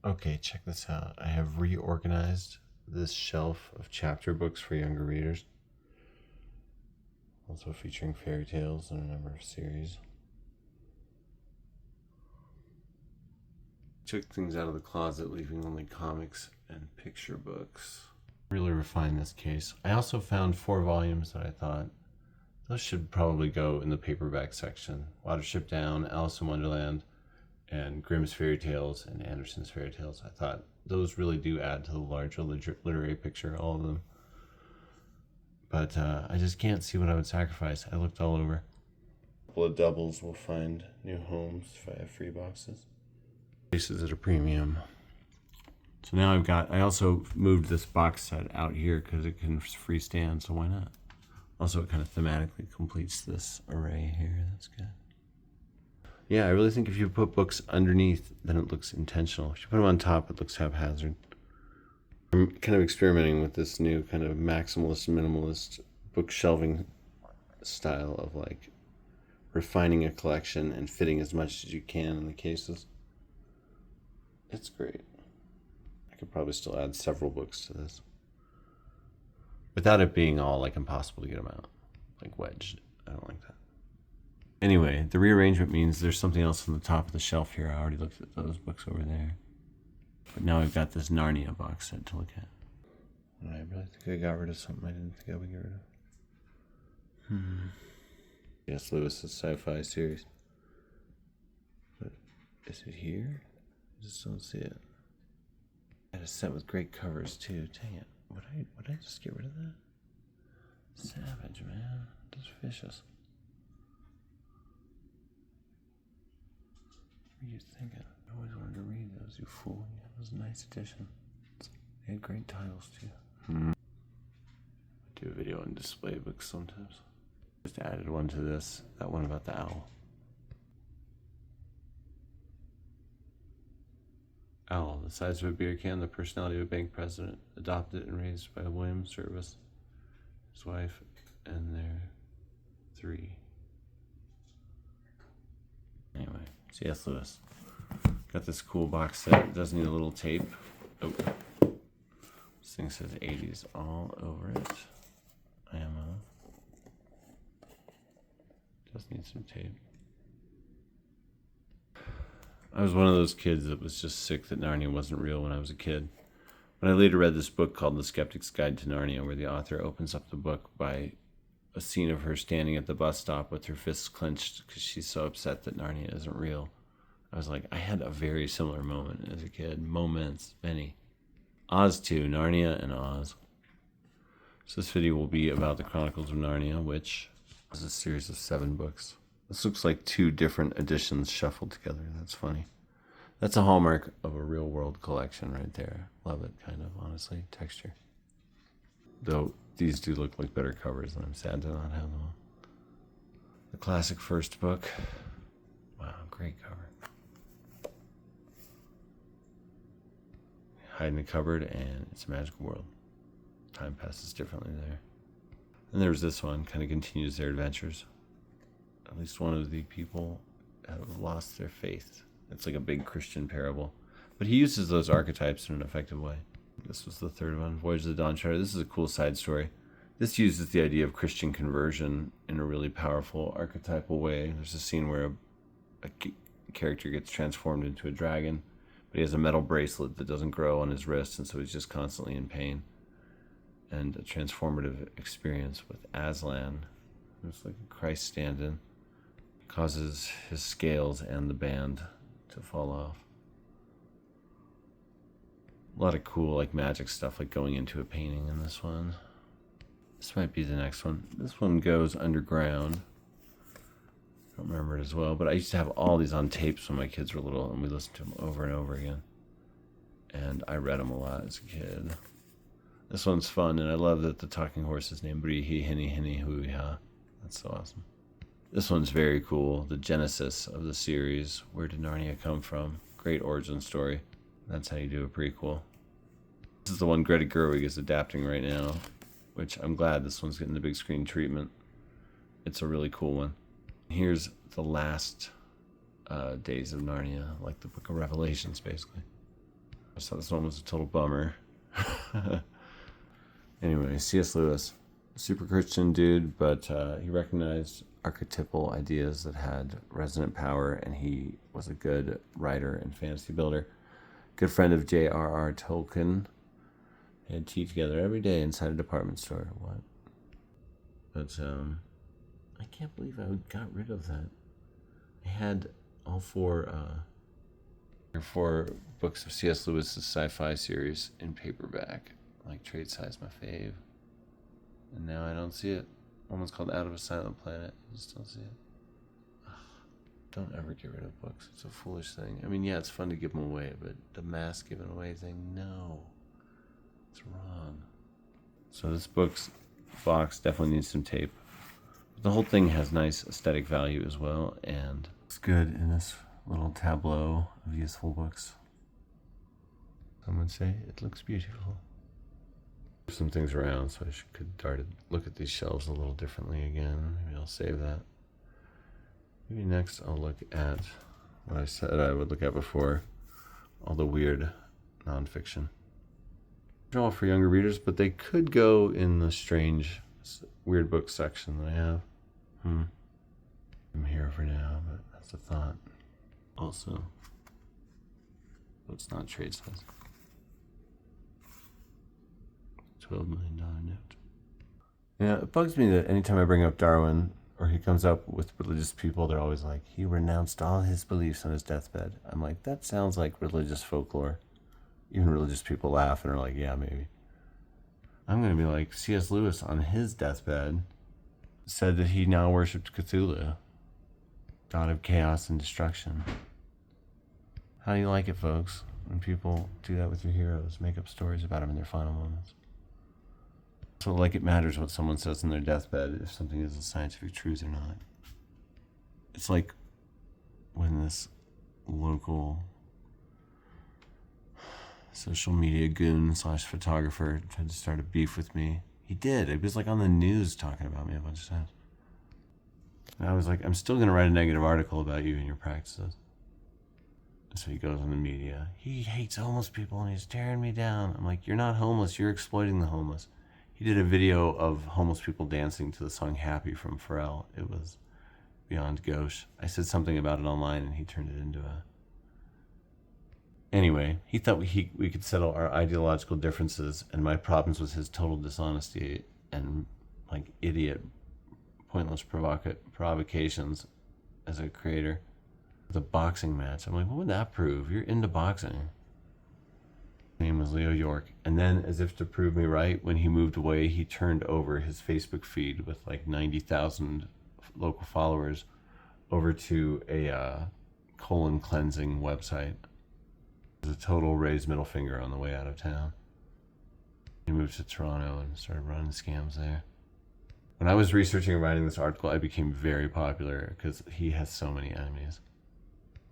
Okay, check this out. I have reorganized this shelf of chapter books for younger readers, also featuring fairy tales and a number of series. Took things out of the closet, leaving only comics and picture books. Really refined this case. I also found 4 volumes that I thought those should probably go in the paperback section. Watership Down, Alice in Wonderland, and Grimm's Fairy Tales and Andersen's Fairy Tales. I thought those really do add to the larger literary picture, all of them. But I just can't see what I would sacrifice. I looked all over. A couple of doubles will find new homes if I have free boxes. Places at a premium. So now I also moved this box set out here because it can freestand, so why not? Also, it kind of thematically completes this array here. That's good. Yeah, I really think if you put books underneath, then it looks intentional. If you put them on top, it looks haphazard. I'm kind of experimenting with this new kind of maximalist, minimalist book shelving style of like refining a collection and fitting as much as you can in the cases. It's great. I could probably still add several books to this without it being all like impossible to get them out, like wedged. I don't like that. Anyway, the rearrangement means there's something else on the top of the shelf here. I already looked at those books over there. But now I've got this Narnia box set to look at. I really think I got rid of something I didn't think I would get rid of. Yes, Lewis's sci-fi series. But is it here? I just don't see it. I had a set with great covers too. Dang it. Would I just get rid of that? Savage, man. That's vicious. What were you thinking? I always wanted to read those, you fool. Yeah, it was a nice edition. They had great titles too. I do a video on display books sometimes. Just added one to this. That one about the owl. Owl, the size of a beer can, the personality of a bank president, adopted and raised by William Service, his wife, and their 3. Anyway, C.S. Lewis. Got this cool box set. It does need a little tape. Oh. This thing says 80s all over it. Ammo. Does need some tape. I was one of those kids that was just sick that Narnia wasn't real when I was a kid. But I later read this book called The Skeptic's Guide to Narnia, where the author opens up the book by a scene of her standing at the bus stop with her fists clenched because she's so upset that Narnia isn't real. I was like, I had a very similar moment as a kid. Moments, many. Oz 2, Narnia and Oz. So this video will be about the Chronicles of Narnia, which is a series of 7 books. This looks like 2 different editions shuffled together. That's funny. That's a hallmark of a real world collection right there. Love it, kind of, honestly. Texture. Though these do look like better covers, and I'm sad to not have them. The classic first book. Wow, great cover. Hide in the cupboard, and it's a magical world. Time passes differently there. And there's this one, kind of continues their adventures. At least one of the people have lost their faith. It's like a big Christian parable. But he uses those archetypes in an effective way. This was the 3rd one, Voyage of the Dawn Treader. This is a cool side story. This uses the idea of Christian conversion in a really powerful archetypal way. There's a scene where a character gets transformed into a dragon, but he has a metal bracelet that doesn't grow on his wrist, and so he's just constantly in pain. And a transformative experience with Aslan, who's like a Christ stand-in, causes his scales and the band to fall off. A lot of cool like magic stuff, like going into a painting in this one. This might be the next one. This one goes underground. I don't remember it as well, but I used to have all these on tapes when my kids were little, and we listened to them over and over again. And I read them a lot as a kid. This one's fun, and I love that the talking horse is named Brihi Hinny Hinny Hui-Ha. That's so awesome. This one's very cool. The genesis of the series. Where did Narnia come from? Great origin story. That's how you do a prequel. This is the one Greta Gerwig is adapting right now, which I'm glad this one's getting the big screen treatment. It's a really cool one. Here's the last days of Narnia, like the Book of Revelations, basically. I thought this one was a total bummer. Anyway, C.S. Lewis, super Christian dude, but he recognized archetypal ideas that had resonant power, and he was a good writer and fantasy builder. Good friend of J.R.R. Tolkien. They had tea together every day inside a department store. What? But I can't believe I got rid of that. I had all four books of C.S. Lewis's sci-fi series in paperback. Like Trade Size, my fave. And now I don't see it. One was called Out of a Silent Planet. I just don't see it. Ugh. Don't ever get rid of books. It's a foolish thing. I mean, yeah, it's fun to give them away, but the mass giving away thing, no. It's wrong. So this box definitely needs some tape. The whole thing has nice aesthetic value as well, and it's good in this little tableau of useful books. Some would say it looks beautiful. Some things around, so I could start to look at these shelves a little differently again. Maybe I'll save that. Maybe next I'll look at what I said I would look at before, all the weird nonfiction. They're all for younger readers, but they could go in the strange, weird book section that I have. I'm here for now, but that's a thought. Also, let's not trade size. $12 million note. Yeah, it bugs me that anytime I bring up Darwin, or he comes up with religious people, they're always like, he renounced all his beliefs on his deathbed. I'm like, that sounds like religious folklore. Even religious people laugh and are like, yeah, maybe. I'm going to be like, C.S. Lewis on his deathbed said that he now worshipped Cthulhu, god of chaos and destruction. How do you like it, folks, when people do that with your heroes, make up stories about them in their final moments? So, like, it matters what someone says in their deathbed if something is a scientific truth or not. It's like when this local social media goon / photographer tried to start a beef with me. He did. It was like on the news talking about me a bunch of times. And I was like, I'm still going to write a negative article about you and your practices. And so he goes on the media. He hates homeless people and he's tearing me down. I'm like, you're not homeless. You're exploiting the homeless. He did a video of homeless people dancing to the song Happy from Pharrell. It was beyond gauche. I said something about it online and he turned it into a... Anyway, he thought we could settle our ideological differences, and my problems with his total dishonesty and like idiot, pointless provocations as a creator. The boxing match. I'm like, what would that prove? You're into boxing. His name was Leo York. And then, as if to prove me right, when he moved away, he turned over his Facebook feed with like 90,000 local followers over to a colon cleansing website. It was a total raised middle finger on the way out of town. He moved to Toronto and started running scams there. When I was researching and writing this article, I became very popular because he has so many enemies.